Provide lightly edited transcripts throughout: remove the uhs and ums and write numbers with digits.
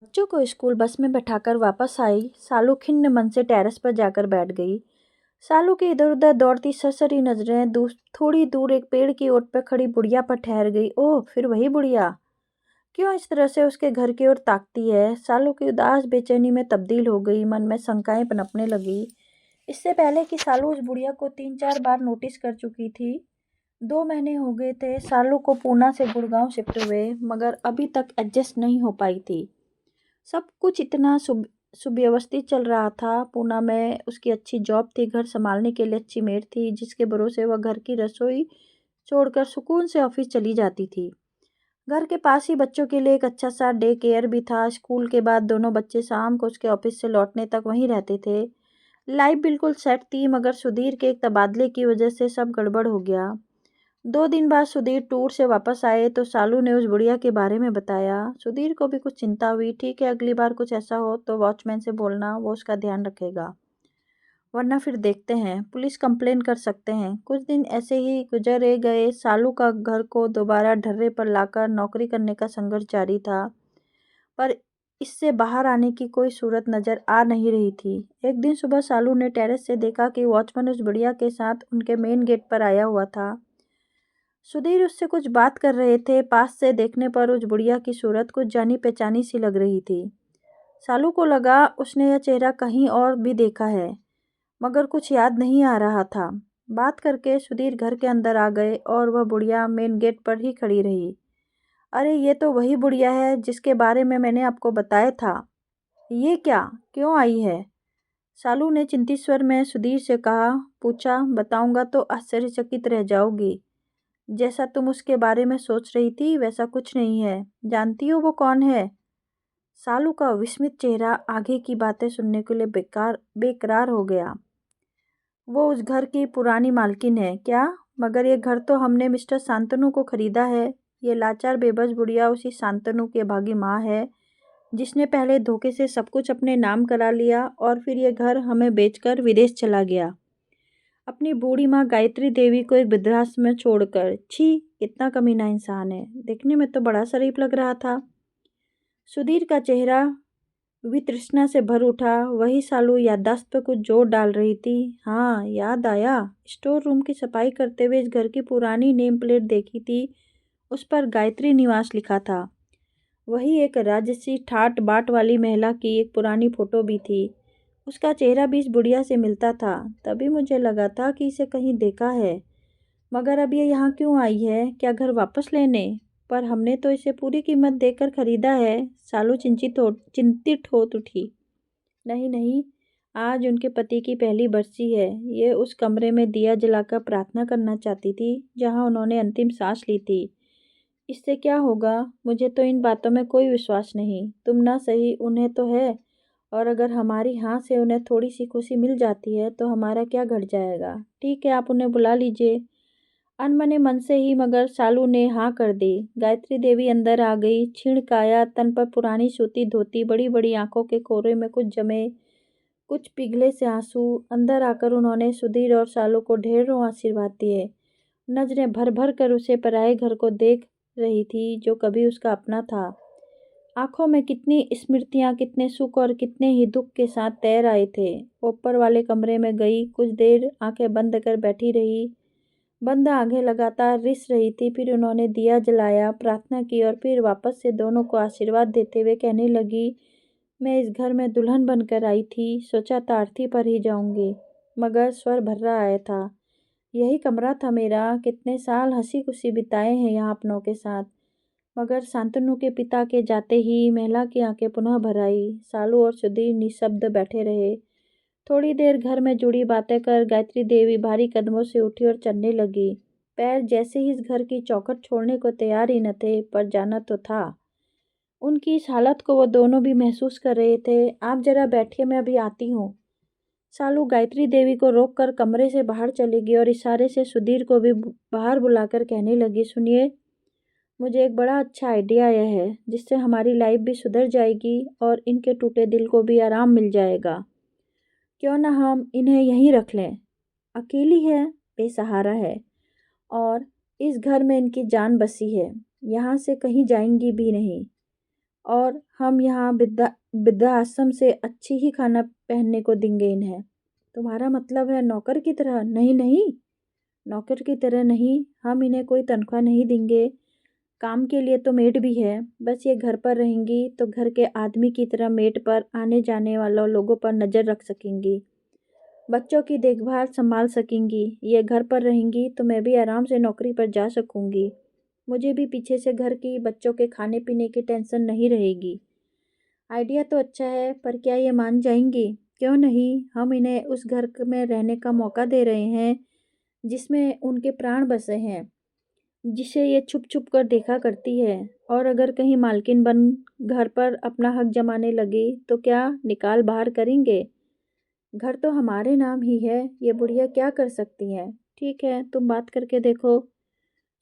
बच्चों को school bus में बैठाकर वापस आई। सालू खिन्न मन से टेरेस पर जाकर बैठ गई। सालू की इधर उधर दौड़ती सरसरी नजरें थोड़ी दूर एक पेड़ की ओट पर खड़ी बुढ़िया पर ठहर गई। ओह, फिर वही बुढ़िया क्यों इस तरह से उसके घर की ओर ताकती है? सालू की उदास बेचैनी में तब्दील हो गई। मन में शंकाएं पनपने लगी। इससे पहले कि सालू उस बुढ़िया को 3-4 बार नोटिस कर चुकी थी। 2 महीने हो गए थे सालू को पूना से गुड़गांव शिफ्ट हुए, मगर अभी तक एडजस्ट नहीं हो पाई थी। सब कुछ इतना सुव्यवस्थित चल रहा था। पूना में उसकी अच्छी जॉब थी, घर संभालने के लिए अच्छी मेड थी, जिसके भरोसे वह घर की रसोई छोड़कर सुकून से ऑफिस चली जाती थी। घर के पास ही बच्चों के लिए एक अच्छा सा डे केयर भी था। स्कूल के बाद दोनों बच्चे शाम को उसके ऑफिस से लौटने तक वहीं रहते थे। लाइफ बिल्कुल सेट थी, मगर सुधीर के एक तबादले की वजह से सब गड़बड़ हो गया। 2 दिन बाद सुधीर टूर से वापस आए तो सालू ने उस बुढ़िया के बारे में बताया। सुधीर को भी कुछ चिंता हुई। ठीक है, अगली बार कुछ ऐसा हो तो वॉचमैन से बोलना, वो उसका ध्यान रखेगा, वरना फिर देखते हैं, पुलिस कंप्लेन कर सकते हैं। कुछ दिन ऐसे ही गुजरे गए। सालू का घर को दोबारा ढर्रे पर लाकर नौकरी करने का संघर्ष जारी था, पर इससे बाहर आने की कोई सूरत नजर आ नहीं रही थी। एक दिन सुबह सालू ने टेरेस से देखा कि वॉचमैन उस बुढ़िया के साथ उनके मेन गेट पर आया हुआ था। सुधीर उससे कुछ बात कर रहे थे। पास से देखने पर उस बुढ़िया की सूरत कुछ जानी पहचानी सी लग रही थी। सालू को लगा उसने यह चेहरा कहीं और भी देखा है, मगर कुछ याद नहीं आ रहा था। बात करके सुधीर घर के अंदर आ गए और वह बुढ़िया मेन गेट पर ही खड़ी रही। अरे, ये तो वही बुढ़िया है जिसके बारे में मैंने आपको बताया था। ये क्या, क्यों आई है? सालू ने चिंतित स्वर में सुधीर से पूछा। बताऊंगा तो आश्चर्यचकित रह जाओगी। जैसा तुम उसके बारे में सोच रही थी वैसा कुछ नहीं है। जानती हो वो कौन है? सालू का विस्मित चेहरा आगे की बातें सुनने के लिए बेकरार हो गया। वो उस घर की पुरानी मालकिन है। क्या? मगर ये घर तो हमने मिस्टर शांतनु को खरीदा है। ये लाचार बेबस बुढ़िया उसी शांतनु की अभागी माँ है, जिसने पहले धोखे से सब कुछ अपने नाम करा लिया और फिर ये घर हमें बेचकर विदेश चला गया, अपनी बूढ़ी माँ गायत्री देवी को एक वृद्धाश्रम में छोड़कर। छी, कितना कमीना इंसान है। देखने में तो बड़ा शरीफ लग रहा था। सुधीर का चेहरा वितृष्णा से भर उठा। वही सालू याददाश्त पर कुछ जोर डाल रही थी। हाँ, याद आया। स्टोर रूम की सफाई करते हुए इस घर की पुरानी नेम प्लेट देखी थी। उस पर गायत्री निवास लिखा था। वही एक राजसी ठाट बाट वाली महिला की एक पुरानी फोटो भी थी। उसका चेहरा भी इस बुढ़िया से मिलता था। तभी मुझे लगा था कि इसे कहीं देखा है। मगर अब ये यहाँ क्यों आई है? क्या घर वापस लेने? पर हमने तो इसे पूरी कीमत देकर खरीदा है। सालू चिंतित हो उठी। नहीं नहीं, आज उनके पति की पहली बरसी है। ये उस कमरे में दिया जलाकर प्रार्थना करना चाहती थी जहाँ उन्होंने अंतिम सांस ली थी। इससे क्या होगा? मुझे तो इन बातों में कोई विश्वास नहीं। तुम ना सही, उन्हें तो है। और अगर हमारी हाँ से उन्हें थोड़ी सी खुशी मिल जाती है तो हमारा क्या घट जाएगा? ठीक है, आप उन्हें बुला लीजिए। अनमने मन से ही मगर सालू ने हाँ कर दी। गायत्री देवी अंदर आ गई। क्षीण काया, तन पर पुरानी सूती धोती, बड़ी बड़ी आंखों के कोरे में कुछ जमे, कुछ पिघले से आंसू। अंदर आकर उन्होंने सुधीर और सालू को ढेरों आशीर्वाद दिए। नजरें भर भर कर उसे पराए घर को देख रही थी जो कभी उसका अपना था। आंखों में कितनी स्मृतियां, कितने सुख और कितने ही दुख के साथ तैर आए थे। ऊपर वाले कमरे में गई, कुछ देर आंखें बंद कर बैठी रही। बंद आंखें लगातार रिस रही थी। फिर उन्होंने दिया जलाया, प्रार्थना की और फिर वापस से दोनों को आशीर्वाद देते हुए कहने लगी, मैं इस घर में दुल्हन बनकर आई थी। सोचा था अर्थी पर ही जाऊंगी, मगर स्वर भर्रा आया था। यही कमरा था मेरा। कितने साल हंसी खुशी बिताए हैं यहाँ अपनों के साथ। मगर शांतनु के पिता के जाते ही महिला की आंखें पुनः भर आई। सालू और सुधीर निशब्द बैठे रहे। थोड़ी देर घर में जुड़ी बातें कर गायत्री देवी भारी कदमों से उठी और चलने लगी। पैर जैसे ही इस घर की चौखट छोड़ने को तैयार ही न थे, पर जाना तो था। उनकी इस हालत को वो दोनों भी महसूस कर रहे थे। आप जरा बैठिए, मैं अभी आती हूँ। सालू गायत्री देवी को रोककर कमरे से बाहर चली गई और इशारे से सुधीर को भी बाहर बुलाकर कहने लगी, सुनिए, मुझे एक बड़ा अच्छा आइडिया आया है जिससे हमारी लाइफ भी सुधर जाएगी और इनके टूटे दिल को भी आराम मिल जाएगा। क्यों ना हम इन्हें यहीं रख लें? अकेली है, बेसहारा है, और इस घर में इनकी जान बसी है। यहाँ से कहीं जाएंगी भी नहीं। और हम यहाँ वृद्धाश्रम से अच्छी ही खाना पहनने को देंगे इन्हें। तुम्हारा मतलब है नौकर की तरह? नहीं नहीं, नौकर की तरह नहीं, हम इन्हें कोई तनख्वाह नहीं देंगे। काम के लिए तो मेड भी है, बस ये घर पर रहेंगी तो घर के आदमी की तरह मेड पर आने जाने वालों लोगों पर नज़र रख सकेंगी, बच्चों की देखभाल संभाल सकेंगी। ये घर पर रहेंगी तो मैं भी आराम से नौकरी पर जा सकूंगी। मुझे भी पीछे से घर की बच्चों के खाने पीने की टेंशन नहीं रहेगी। आइडिया तो अच्छा है, पर क्या ये मान जाएंगी? क्यों नहीं, हम इन्हें उस घर में रहने का मौका दे रहे हैं जिसमें उनके प्राण बसे हैं, जिसे ये छुप छुप कर देखा करती है। और अगर कहीं मालकिन बन घर पर अपना हक जमाने लगी तो क्या निकाल बाहर करेंगे? घर तो हमारे नाम ही है, ये बुढ़िया क्या कर सकती है? ठीक है, तुम बात करके देखो।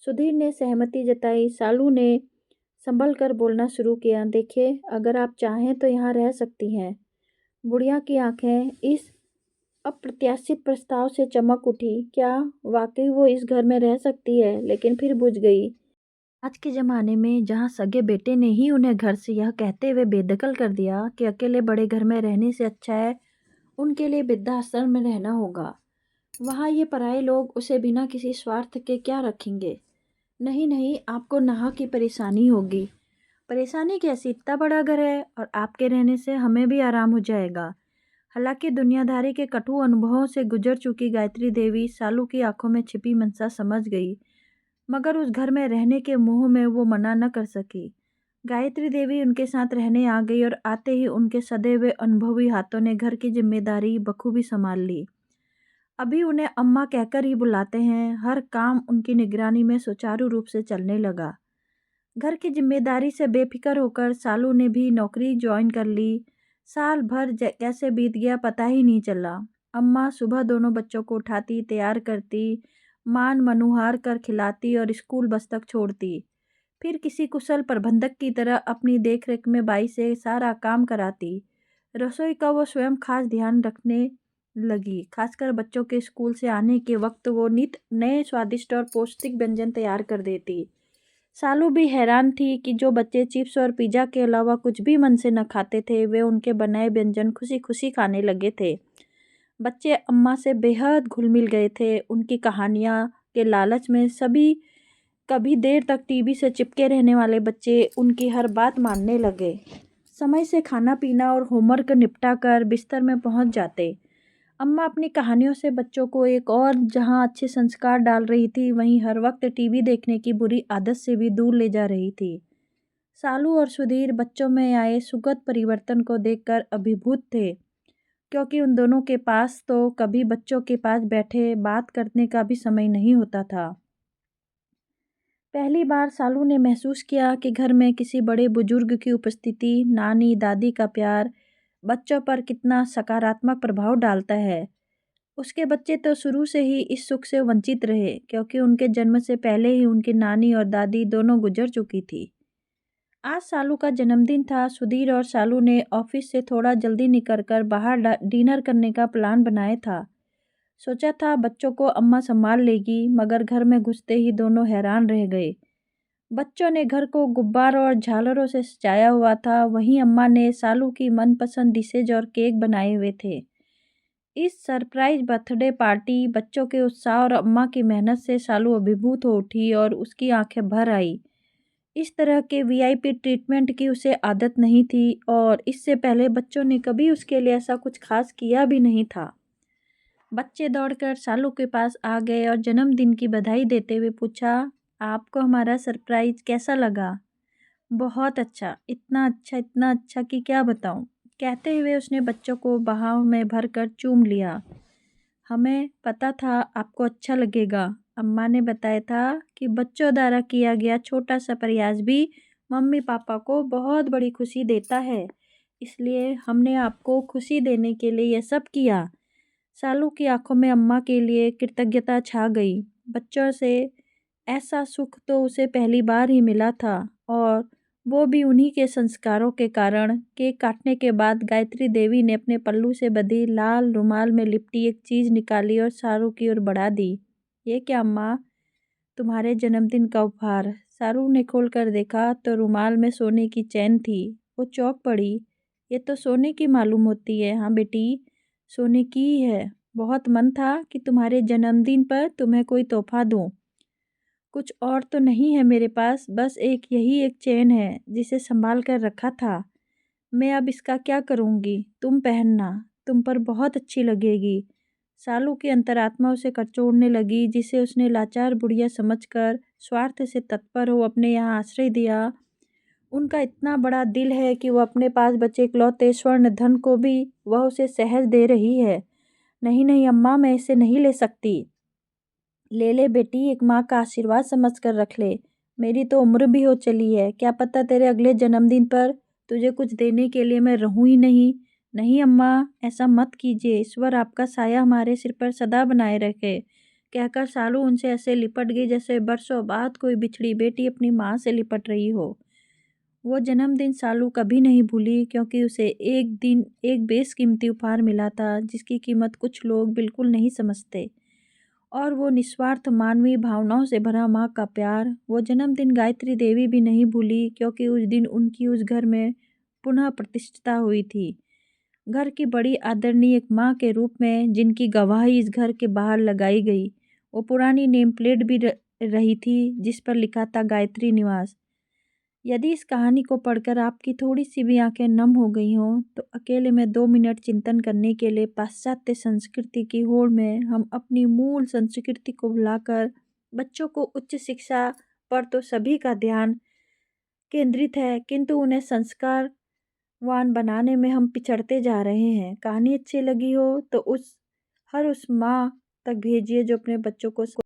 सुधीर ने सहमति जताई। सालू ने संभल कर बोलना शुरू किया। देखिए, अगर आप चाहें तो यहाँ रह सकती हैं। बुढ़िया की आंखें इस अप्रत्याशित प्रस्ताव से चमक उठी। क्या वाकई वो इस घर में रह सकती है? लेकिन फिर बुझ गई। आज के ज़माने में जहाँ सगे बेटे ने ही उन्हें घर से यह कहते हुए बेदखल कर दिया कि अकेले बड़े घर में रहने से अच्छा है उनके लिए वृद्धाश्रम में रहना होगा, वहाँ ये पराये लोग उसे बिना किसी स्वार्थ के क्या रखेंगे? नहीं नहीं, आपको नाहक की परेशानी होगी। परेशानी कैसी? इतना बड़ा घर है और आपके रहने से हमें भी आराम हो जाएगा। हालांकि दुनियादारी के कटु अनुभवों से गुजर चुकी गायत्री देवी सालू की आंखों में छिपी मनसा समझ गई, मगर उस घर में रहने के मोह में वो मना न कर सकी। गायत्री देवी उनके साथ रहने आ गई और आते ही उनके सदे हुए अनुभवी हाथों ने घर की जिम्मेदारी बखूबी संभाल ली। अभी उन्हें अम्मा कहकर ही बुलाते हैं। हर काम उनकी निगरानी में सुचारू रूप से चलने लगा। घर की जिम्मेदारी से बेफिक्र होकर सालू ने भी नौकरी ज्वाइन कर ली। साल भर कैसे बीत गया पता ही नहीं चला। अम्मा सुबह दोनों बच्चों को उठाती, तैयार करती, मान मनुहार कर खिलाती और स्कूल बस तक छोड़ती। फिर किसी कुशल प्रबंधक की तरह अपनी देखरेख में बाई से सारा काम कराती। रसोई का वो स्वयं खास ध्यान रखने लगी। खासकर बच्चों के स्कूल से आने के वक्त वो नित नए स्वादिष्ट और पौष्टिक व्यंजन तैयार कर देती। सालू भी हैरान थी कि जो बच्चे चिप्स और पिज़्ज़ा के अलावा कुछ भी मन से न खाते थे, वे उनके बनाए व्यंजन खुशी खुशी खाने लगे थे। बच्चे अम्मा से बेहद घुल मिल गए थे। उनकी कहानियाँ के लालच में सभी कभी देर तक टीवी से चिपके रहने वाले बच्चे उनकी हर बात मानने लगे। समय से खाना पीना और होमवर्क निपटा कर बिस्तर में पहुंच जाते। अम्मा अपनी कहानियों से बच्चों को एक और जहां अच्छे संस्कार डाल रही थी, वहीं हर वक्त टीवी देखने की बुरी आदत से भी दूर ले जा रही थी। सालू और सुधीर बच्चों में आए सुखद परिवर्तन को देखकर अभिभूत थे, क्योंकि उन दोनों के पास तो कभी बच्चों के पास बैठे बात करने का भी समय नहीं होता था। पहली बार सालू ने महसूस किया कि घर में किसी बड़े बुजुर्ग की उपस्थिति, नानी दादी का प्यार बच्चों पर कितना सकारात्मक प्रभाव डालता है। उसके बच्चे तो शुरू से ही इस सुख से वंचित रहे, क्योंकि उनके जन्म से पहले ही उनकी नानी और दादी दोनों गुजर चुकी थी। आज सालू का जन्मदिन था। सुधीर और सालू ने ऑफिस से थोड़ा जल्दी निकलकर बाहर डिनर करने का प्लान बनाया था। सोचा था बच्चों को अम्मा संभाल लेगी, मगर घर में घुसते ही दोनों हैरान रह गए। बच्चों ने घर को गुब्बारों और झालरों से सजाया हुआ था, वहीं अम्मा ने सालू की मनपसंद डिशेज और केक बनाए हुए थे। इस सरप्राइज बर्थडे पार्टी, बच्चों के उत्साह और अम्मा की मेहनत से सालू अभिभूत हो उठी और उसकी आंखें भर आई। इस तरह के वीआईपी ट्रीटमेंट की उसे आदत नहीं थी और इससे पहले बच्चों ने कभी उसके लिए ऐसा कुछ खास किया भी नहीं था। बच्चे दौड़कर सालू के पास आ गए और जन्मदिन की बधाई देते हुए पूछा, आपको हमारा सरप्राइज कैसा लगा? बहुत अच्छा, इतना अच्छा कि क्या बताऊं, कहते हुए उसने बच्चों को बाहों में भरकर चूम लिया। हमें पता था आपको अच्छा लगेगा। अम्मा ने बताया था कि बच्चों द्वारा किया गया छोटा सा प्रयास भी मम्मी पापा को बहुत बड़ी खुशी देता है, इसलिए हमने आपको खुशी देने के लिए यह सब किया। सालू की आंखों में अम्मा के लिए कृतज्ञता छा गई। बच्चों से ऐसा सुख तो उसे पहली बार ही मिला था, और वो भी उन्हीं के संस्कारों के कारण। केक काटने के बाद गायत्री देवी ने अपने पल्लू से बंधी लाल रुमाल में लिपटी एक चीज़ निकाली और सारू की ओर बढ़ा दी। ये क्या अम्मा? तुम्हारे जन्मदिन का उपहार। सारू ने खोल कर देखा तो रुमाल में सोने की चैन थी। वो चौंक पड़ी। ये तो सोने की मालूम होती है। हाँ बेटी, सोने की ही है। बहुत मन था कि तुम्हारे जन्मदिन पर तुम्हें कोई तोहफा दूँ। कुछ और तो नहीं है मेरे पास, बस यही एक चेन है जिसे संभाल कर रखा था। मैं अब इसका क्या करूँगी? तुम पहनना, तुम पर बहुत अच्छी लगेगी। सालू की अंतरात्मा उसे कचोड़ने लगी, जिसे उसने लाचार बुढ़िया समझकर स्वार्थ से तत्पर हो अपने यहाँ आश्रय दिया। उनका इतना बड़ा दिल है कि वो अपने पास बचे इकलौते स्वर्ण धन को भी वह उसे सहज दे रही है। नहीं नहीं अम्मा, मैं इसे नहीं ले सकती। ले ले बेटी, एक माँ का आशीर्वाद समझ कर रख ले। मेरी तो उम्र भी हो चली है, क्या पता तेरे अगले जन्मदिन पर तुझे कुछ देने के लिए मैं रहूं ही नहीं। नहीं अम्मा, ऐसा मत कीजिए। ईश्वर आपका साया हमारे सिर पर सदा बनाए रखे। कहकर सालू उनसे ऐसे लिपट गई जैसे बरसों बाद कोई बिछड़ी बेटी अपनी माँ से लिपट रही हो। वो जन्मदिन सालू कभी नहीं भूली, क्योंकि उसे एक दिन एक बेशकीमती उपहार मिला था जिसकी कीमत कुछ लोग बिल्कुल नहीं समझते। और वो निस्वार्थ मानवीय भावनाओं से भरा माँ का प्यार। वो जन्मदिन गायत्री देवी भी नहीं भूली, क्योंकि उस दिन उनकी उस घर में पुनः प्रतिष्ठा हुई थी। घर की बड़ी आदरणीय एक माँ के रूप में, जिनकी गवाही इस घर के बाहर लगाई गई। वो पुरानी नेम प्लेट भी रही थी जिस पर लिखा था गायत्री निवास। यदि इस कहानी को पढ़कर आपकी थोड़ी सी भी आंखें नम हो गई हों, तो अकेले में 2 मिनट चिंतन करने के लिए पाश्चात्य संस्कृति की होड़ में हम अपनी मूल संस्कृति को भुलाकर बच्चों को उच्च शिक्षा पर तो सभी का ध्यान केंद्रित है, किंतु उन्हें संस्कारवान बनाने में हम पिछड़ते जा रहे हैं। कहानी अच्छी लगी हो तो उस माँ तक भेजिए जो अपने बच्चों को